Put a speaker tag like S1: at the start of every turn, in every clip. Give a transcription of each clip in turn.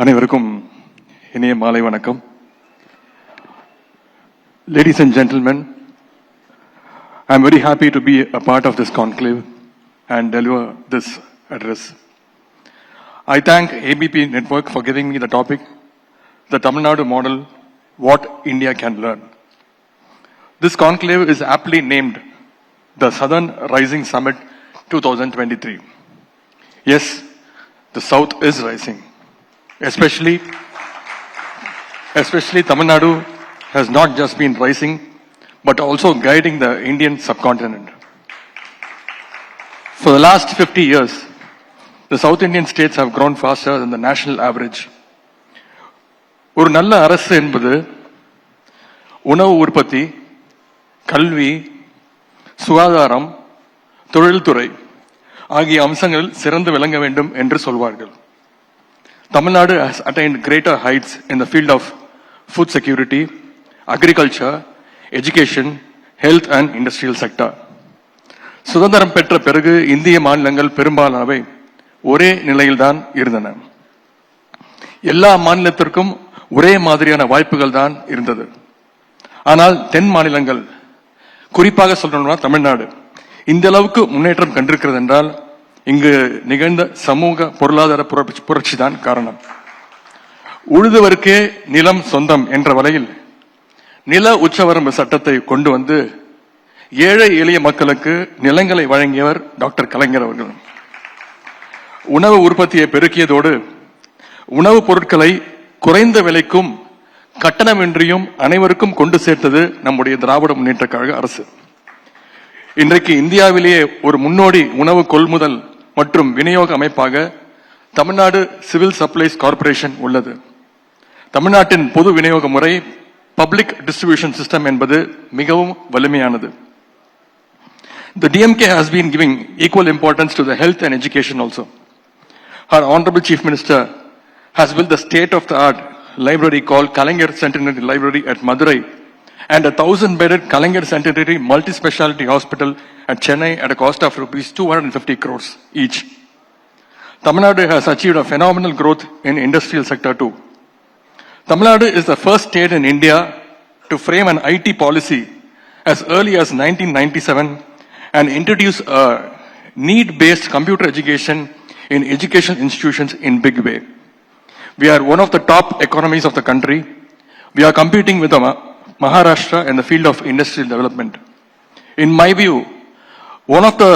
S1: அனைவருக்கும் இனிய மாலை வணக்கம். Ladies and gentlemen, I am very happy to be a part of this conclave and deliver this address. I thank ABP Network for giving me the topic, the Tamil Nadu model, what India can learn. This conclave is aptly named the Southern Rising Summit 2023. Yes, the South is rising. Especially Tamil Nadu has not just been rising, but also guiding the Indian subcontinent. For the last 50 years, the South Indian states have grown faster than the national average. ஒரு நல்ல அரசு என்பது உணவு உற்பத்தி, கல்வி, சுகாதாரம், தொழில்துறை ஆகிய அம்சங்களில் சிறந்து விளங்க வேண்டும் என்று சொல்வார்கள். Tamil Nadu has attained greater heights in the field of food security, agriculture, education, health and industrial sector. சுதந்திரம் பெற்ற பிறகு இந்திய மாநிலங்கள் பெரும்பாலானவை ஒரே நிலையில்தான் இருந்தன. எல்லா மாநிலத்திற்கும் ஒரே மாதிரியான வாய்ப்புகள் தான் இருந்தது. ஆனால் தென் மாநிலங்கள், குறிப்பாக சொல்லணும்னா தமிழ்நாடு, இந்த அளவுக்கு முன்னேற்றம் கண்டிருக்கிறது என்றால் இங்கு நிகழ்ந்த சமூக பொருளாதார புரட்சி தான் காரணம். உழுதுவருக்கே நிலம் சொந்தம் என்ற வகையில் நில உச்சவரம்பு சட்டத்தை கொண்டு வந்து ஏழை எளிய மக்களுக்கு நிலங்களை வழங்கியவர் டாக்டர் கலைஞர் அவர்கள். உணவு உற்பத்தியை பெருக்கியதோடு உணவுப் பொருட்களை குறைந்த விலைக்கும் கட்டணமின்றியும் அனைவருக்கும் கொண்டு சேர்த்தது நம்முடைய திராவிட முன்னேற்ற கழக அரசு. இன்றைக்கு இந்தியாவிலேயே ஒரு முன்னோடி உணவு கொள்முதல் மற்றும் விநியோக அமைப்பாக தமிழ்நாடு சிவில் சப்ளைஸ் கார்ப்பரேஷன் உள்ளது. தமிழ்நாட்டின் பொது விநியோக முறை, பப்ளிக் டிஸ்ட்ரிபியூஷன் சிஸ்டம் என்பது மிகவும் வலிமையானது. The DMK has been giving equal importance to the health and education also. Our Honorable Chief Minister has built the state-of-the-art library called Kalaignar Centenary Library at Madurai and a 1,000-bedded Kalaignar Centenary multi-speciality hospital at Chennai at a cost of rupees 250 crores each. Tamil Nadu has achieved a phenomenal growth in industrial sector too. Tamil Nadu is the first state in India to frame an IT policy as early as 1997 and introduce a need-based computer education in education institutions in big way. We are one of the top economies of the country. We are competing with Maharashtra in the field of industrial development. In my view, one of the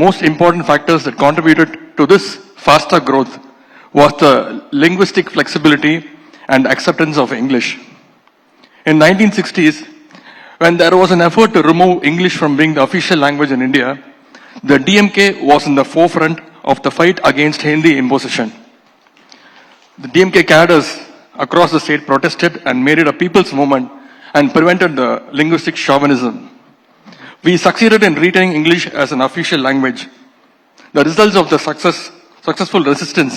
S1: most important factors that contributed to this faster growth was the linguistic flexibility and acceptance of English. In 1960s, when there was an effort to remove English from being the official language in India, the DMK was in the forefront of the fight against Hindi imposition. The DMK cadres across the state protested and made it a people's movement and prevented the linguistic chauvinism. We succeeded in retaining English as an official language. The results of the successful resistance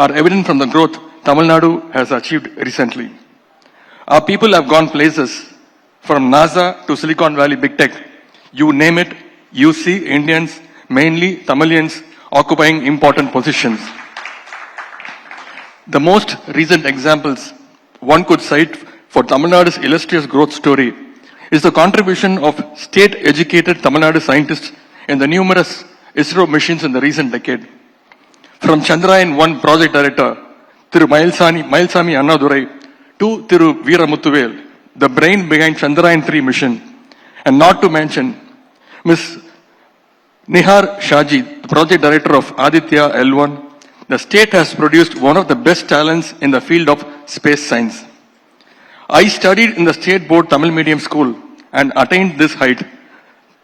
S1: are evident from the growth Tamil Nadu has achieved recently. Our people have gone places, from NASA to Silicon Valley Big Tech. You name it, you see Indians, mainly Tamilians, occupying important positions. The most recent examples one could cite for Tamil Nadu's illustrious growth story is the contribution of state-educated Tamil Nadu scientists in the numerous ISRO missions in the recent decade. From Chandrayaan-1 project director Thiru Mailsami Annadurai to Thiru Veeramuthuvel, the brain behind Chandrayaan-3 mission, and not to mention Ms. Nihar Shaji, the project director of Aditya L1, the state has produced one of the best talents in the field of space science. I studied in the state board Tamil medium school and attained this height,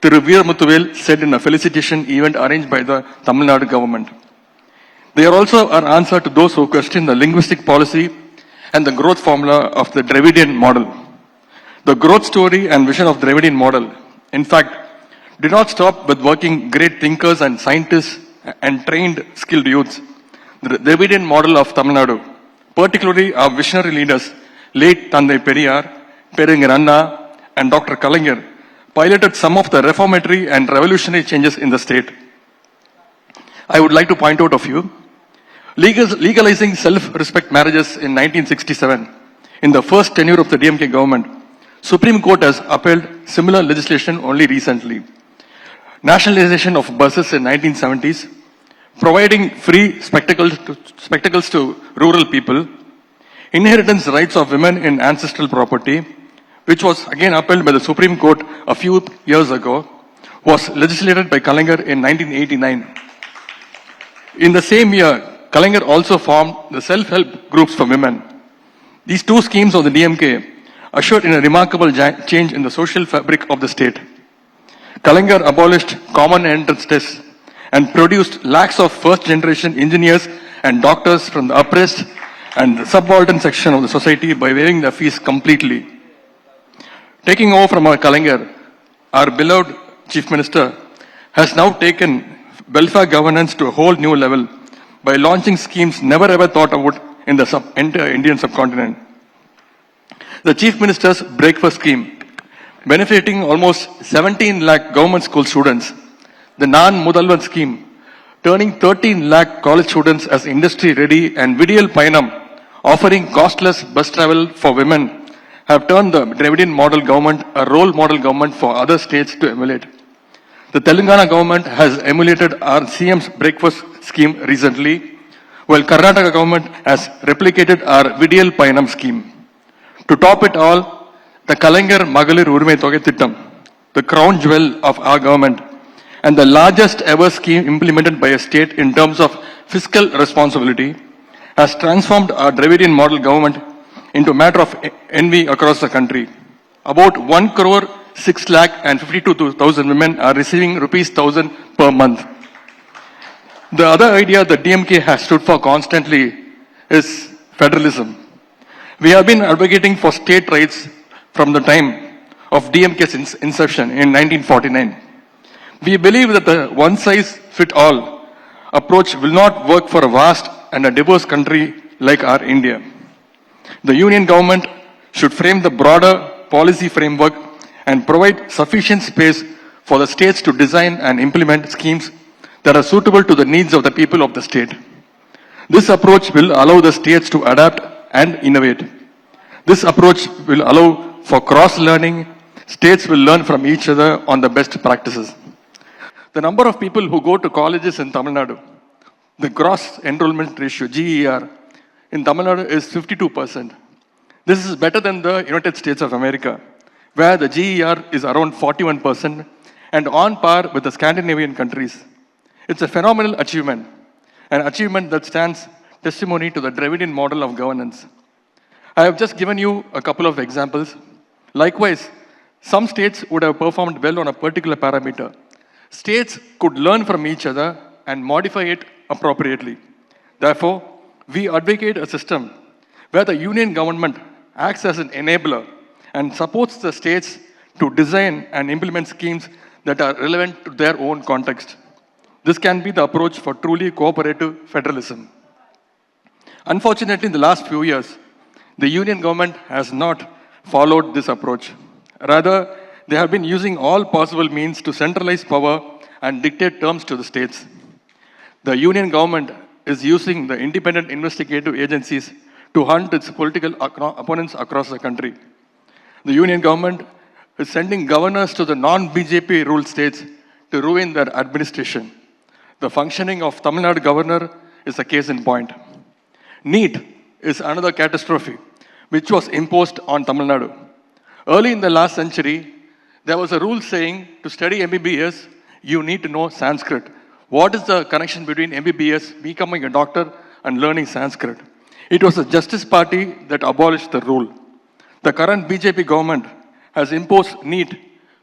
S1: Thiru Veeramuthuvel said in a felicitation event arranged by the Tamil Nadu government. They are also an answer to those who question the linguistic policy and the growth formula of the Dravidian model. The growth story and vision of the Dravidian model, in fact, did not stop with working great thinkers and scientists and trained skilled youths. The Dravidian model of Tamil Nadu, particularly our visionary leaders, late Tandai Periyar, Peringar Anna, and Dr. Kalaignar, piloted some of the reformatory and revolutionary changes in the state. I would like to point out a few. Legalizing self-respect marriages in 1967, in the first tenure of the DMK government, Supreme Court has upheld similar legislation only recently. Nationalization of buses in 1970s, providing free spectacles to rural people, inheritance rights of women in ancestral property, which was again upheld by the Supreme Court a few years ago, was legislated by Kalaignar in 1989. In the same year, Kalaignar also formed the self-help groups for women. These two schemes of the DMK ushered in a remarkable change in the social fabric of the state. Kalaignar abolished common entrance tests and produced lakhs of first-generation engineers and doctors from the oppressed and the subaltern section of the society by waiving the fees completely. Taking over from our Kalaignar, our beloved Chief Minister has now taken welfare governance to a whole new level by launching schemes never ever thought about in the entire Indian subcontinent. The Chief Minister's breakfast scheme, benefiting almost 17 lakh government school students. The Non-Mudalvan scheme, turning 13 lakh college students as industry ready, and Vidiyal Payanam, offering costless bus travel for women, have turned the Dravidian model government a role model government for other states to emulate. The Telangana government has emulated our CM's breakfast scheme recently, while Karnataka government has replicated our Vidiyal Payanam scheme. To top it all, the Kalaignar Magalir Urumai Thogai Thittam, the crown jewel of our government, and the largest ever scheme implemented by a state in terms of fiscal responsibility, has transformed our Dravidian model government into a matter of envy across the country. About 1 crore 6 lakh and 52,000 women are receiving rupees 1,000 per month. The other idea that DMK has stood for constantly is federalism. We have been advocating for state rights from the time of DMK's inception in 1949. We believe that the one-size-fits-all approach will not work for a vast and a diverse country like our India. The union government should frame the broader policy framework and provide sufficient space for the states to design and implement schemes that are suitable to the needs of the people of the state. This approach will allow the states to adapt and innovate. This approach will allow for cross-learning. States will learn from each other on the best practices. The number of people who go to colleges in Tamil Nadu, the gross enrollment ratio, GER, in Tamil Nadu is 52%. This is better than the United States of America, where the GER is around 41% and on par with the Scandinavian countries. It's a phenomenal achievement, an achievement that stands testimony to the Dravidian model of governance. I have just given you a couple of examples. Likewise, some states would have performed well on a particular parameter. States could learn from each other and modify it appropriately. Therefore, we advocate a system where the union government acts as an enabler and supports the states to design and implement schemes that are relevant to their own context. This can be the approach for truly cooperative federalism. Unfortunately, in the last few years, the union government has not followed this approach. Rather, they have been using all possible means to centralize power and dictate terms to the states. The union government is using the independent investigative agencies to hunt its political opponents across the country. The union government is sending governors to the non-BJP ruled states to ruin their administration. The functioning of Tamil Nadu governor is a case in point. NEET is another catastrophe which was imposed on Tamil Nadu. Early in the last century, there was a rule saying to study MBBS, you need to know Sanskrit. What is the connection between MBBS, becoming a doctor, and learning Sanskrit? It was the Justice Party that abolished the rule. The current BJP government has imposed NEET,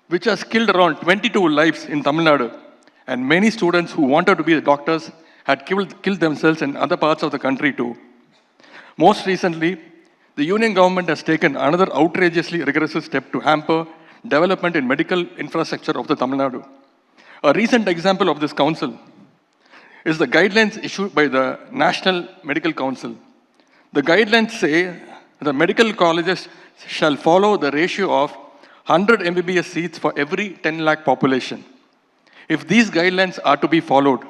S1: which has killed around 22 lives in Tamil Nadu, and many students who wanted to be doctors had killed themselves in other parts of the country too. Most recently, the union government has taken another outrageously regressive step to hamper development in medical infrastructure of the Tamil Nadu. A recent example of this council is the guidelines issued by the National Medical Council. The guidelines say the medical colleges shall follow the ratio of 100 MBBS seats for every 10 lakh population. If these guidelines are to be followed,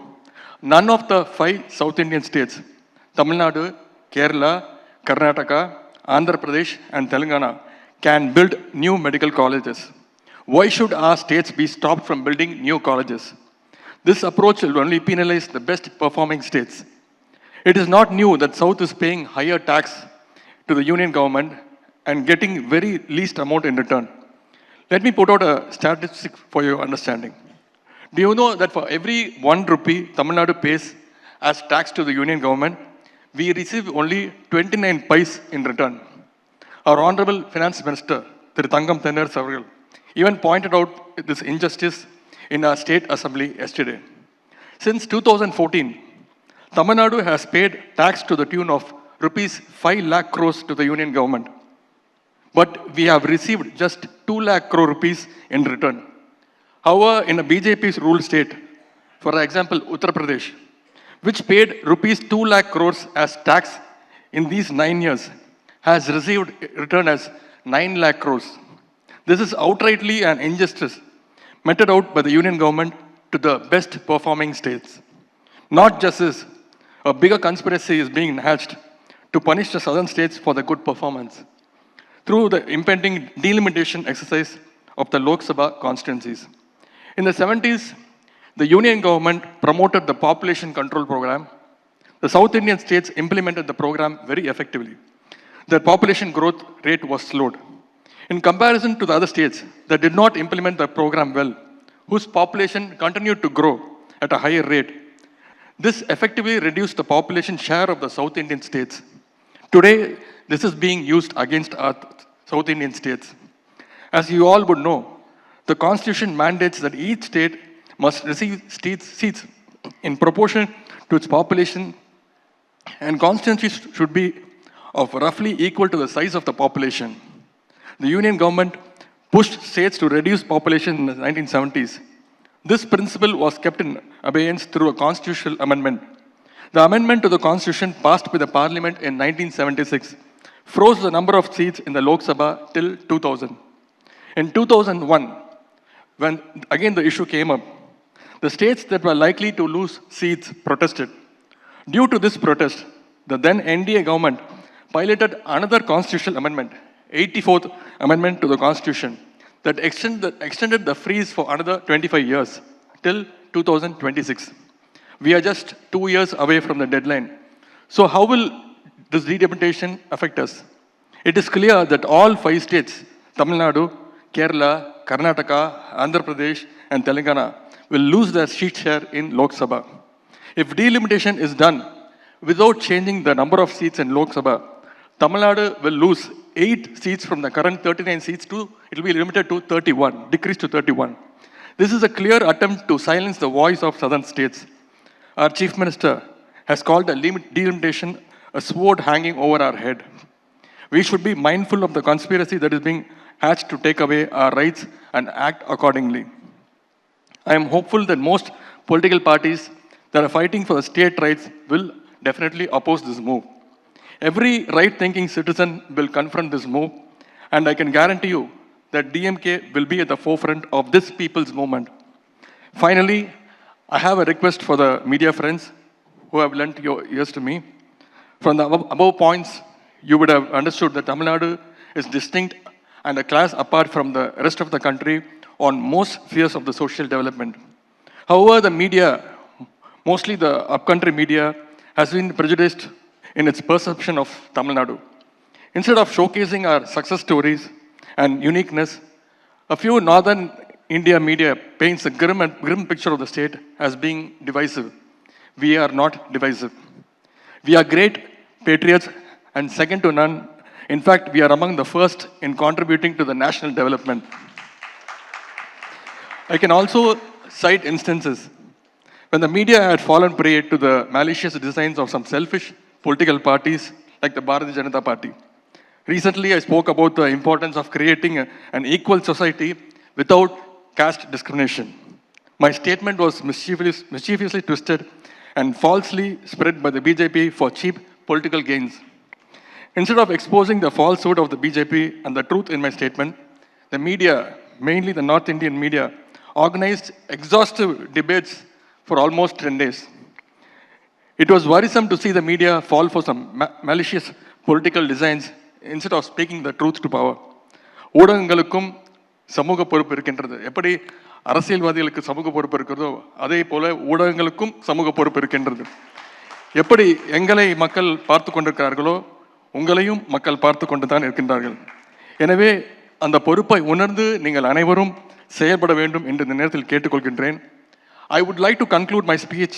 S1: none of the 5 South Indian states Tamil Nadu, Kerala, Karnataka, Andhra Pradesh, and Telangana can build new medical colleges. Why should our states be stopped from building new colleges? This approach will only penalize the best performing states. It is not new that South is paying higher tax to the union government and getting very least amount in return. Let me put out a statistic for your understanding. Do you know that for every 1 rupee Tamil Nadu pays as tax to the union government, we receive only 29 paise in return? Our Honorable Finance Minister, Thiru Thangam Thenners Avargal, even pointed out this injustice in our state assembly yesterday. Since 2014, Tamil Nadu has paid tax to the tune of rupees 5 lakh crores to the union government. But we have received just 2 lakh crore rupees in return. However, in a BJP's ruled state, for example, Uttar Pradesh, which paid rupees 2 lakh crores as tax in these 9 years, has received return as 9 lakh crores. This is outrightly an injustice meted out by the union government to the best performing states. Not just this, a bigger conspiracy is being hatched to punish the southern states for the good performance through the impending delimitation exercise of the Lok Sabha constituencies. In the 70s, the union government promoted the population control program. The South Indian states implemented the program very effectively. The population growth rate was slowed. In comparison to the other states that did not implement the program well, whose population continued to grow at a higher rate, this effectively reduced the population share of the South Indian states. Today, this is being used against our South Indian states. As you all would know, the Constitution mandates that each state must receive seats in proportion to its population, and constituencies should be of roughly equal to the size of the population. The union government pushed states to reduce population in the 1970s. This principle was kept in abeyance through a constitutional amendment. The amendment to the constitution passed by the parliament in 1976 froze the number of seats in the Lok Sabha till 2000. In 2001, when again the issue came up, the states that were likely to lose seats protested. Due to this protest, the then NDA government piloted another constitutional amendment, 84th Amendment to the Constitution, that extended the freeze for another 25 years till 2026. We are just 2 years away from the deadline. So how will this delimitation affect us? It is clear that all 5 states, Tamil Nadu, Kerala, Karnataka, Andhra Pradesh, and Telangana, will lose their seat share in Lok Sabha. If delimitation is done without changing the number of seats in Lok Sabha, Tamil Nadu will lose 8 seats from the current 39 seats to, it will be limited to 31, decreased to 31. This is a clear attempt to silence the voice of southern states. Our Chief Minister has called the delimitation a sword hanging over our head. We should be mindful of the conspiracy that is being hatched to take away our rights and act accordingly. I am hopeful that most political parties that are fighting for the state rights will definitely oppose this move. Every right-thinking citizen will confront this move, and I can guarantee you that DMK will be at the forefront of this people's movement. Finally, I have a request for the media friends who have lent your ears to me. From the above points, you would have understood that Tamil Nadu is distinct and a class apart from the rest of the country on most spheres of the social development. However, the media, mostly the upcountry media, has been prejudiced in its perception of Tamil Nadu. Instead of showcasing our success stories and uniqueness, a few northern India media paints a grim picture of the state as being divisive. We are not divisive. We are great patriots and second to none. In fact, we are among the first in contributing to the national development. I can also cite instances when the media had fallen prey to the malicious designs of some selfish political parties like the Bharatiya Janata Party. Recently, I spoke about the importance of creating an equal society without caste discrimination. My statement was mischievously twisted and falsely spread by the BJP for cheap political gains. Instead of exposing the falsehood of the BJP and the truth in my statement, the media, mainly the North Indian media, organized exhaustive debates for almost 10 days. It was worrisome to see the media fall for some malicious political designs instead of speaking the truth to power. ஊடகங்களுக்கும் சமூக பொறுப்பு இருக்கின்றது. எப்படி அரசியல்வாதிகளுக்கு சமூக பொறுப்பு இருக்கிறதோ அதே போல ஊடகங்களுக்கும் சமூக பொறுப்பு இருக்கின்றது. எப்படி எங்களை மக்கள் பார்த்து கொண்டிருக்கிறார்களோ உங்களையும் மக்கள் பார்த்து கொண்டு தான் இருக்கின்றார்கள். எனவே அந்த பொறுப்பை உணர்ந்து நீங்கள் அனைவரும் செயல்பட வேண்டும் என்று இந்த நேரத்தில் கேட்டுக்கொள்கின்றேன். I would like to conclude my speech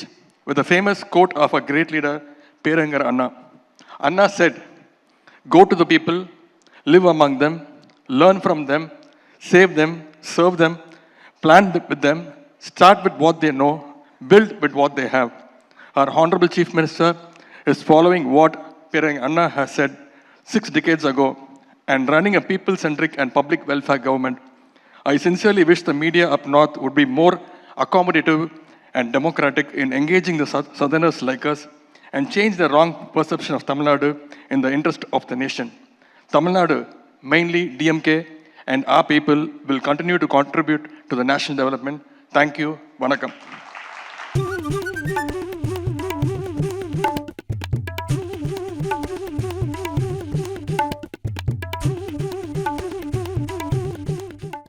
S1: with a famous quote of a great leader, Perangar Anna. Anna said, "Go to the people, live among them, learn from them, save them, serve them, plan with them, start with what they know, build with what they have." Our Honorable Chief Minister is following what Perangar Anna has said 6 decades ago and running a people-centric and public welfare government. I sincerely wish the media up north would be more accommodative and democratic in engaging the southerners like us and change the wrong perception of Tamil Nadu in the interest of the nation. Tamil Nadu, mainly DMK, and our people will continue to contribute to the national development. Thank you. Vanakkam.